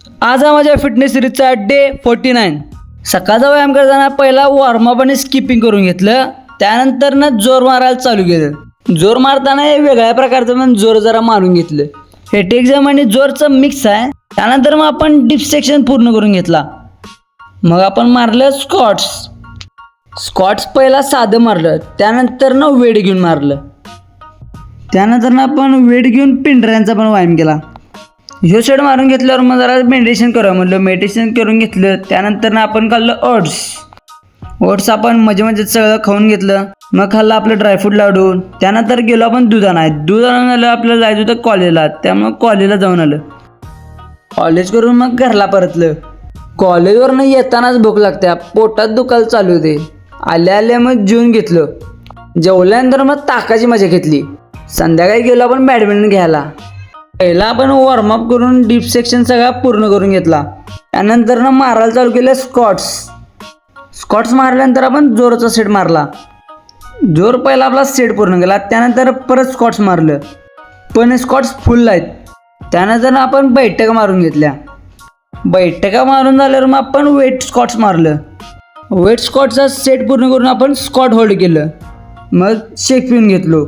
आज हा माझ्या फिटनेस सिरीजचा डे 49. सकाळचा व्यायाम करताना पहिला वॉर्मअप आणि स्किपिंग करून घेतलं. त्यानंतर ना जोर मारायला चालू केलं. जोर मारताना हे वेगळ्या प्रकारचं पण जोर जरा मारून घेतलं. हे टेक्झम आणि जोरचं मिक्स आहे. त्यानंतर मग आपण डिप सेक्शन पूर्ण करून घेतला. मग आपण मारलं स्क्वॉट्स पहिला साधं मारलं, त्यानंतर ना वेट घेऊन मारलं. त्यानंतर ना आपण वेट घेऊन पिंढऱ्यांचा पण व्यायाम केला. ह्यो सेट मारून घेतल्यावर मग जरा मेडिटेशन करूया म्हटलं. मेडिटेशन करून घेतलं. त्यानंतर ना आपण खाल्लं ओट्स आपण मजे सगळं खाऊन घेतलं. मग खाल्लं आपलं ड्रायफ्रूट लाडू. त्यानंतर गेलो आपण दूध आणून आलं. आपल्याला जायचं होतं कॉलेजला, त्यामुळं कॉलेजला जाऊन आलं. कॉलेज करून मग घरला परतलं. कॉलेजवरनं येतानाच भूक लागत्या, पोटात दुखायला चालू होते. आल्या मग जेवून घेतलं. जेवल्यानंतर मग ताकाची मजा घेतली. संध्याकाळी गेलो आपण बॅडमिंटन घ्यायला. पहिला आपण वॉर्मअप करून डीप सेक्शन सगळा पूर्ण करून घेतला. त्यानंतर ना मारायला चालू केलं स्क्वॉट्स मारल्यानंतर आपण जोरचा सेट मारला. जोर पहिला आपला सेट पूर्ण केला. त्यानंतर परत स्क्वॉट्स मारलं, पण स्क्वॉट्स फुल आहेत. त्यानंतर आपण बैठका मारून घेतल्या. बैठका मारून झाल्यावर मग आपण वेट स्क्वॉट्स मारलं. वेट स्क्वॉटचा सेट पूर्ण करून आपण स्क्वॉट होल्ड केलं. मग शेक पिऊन घेतलो.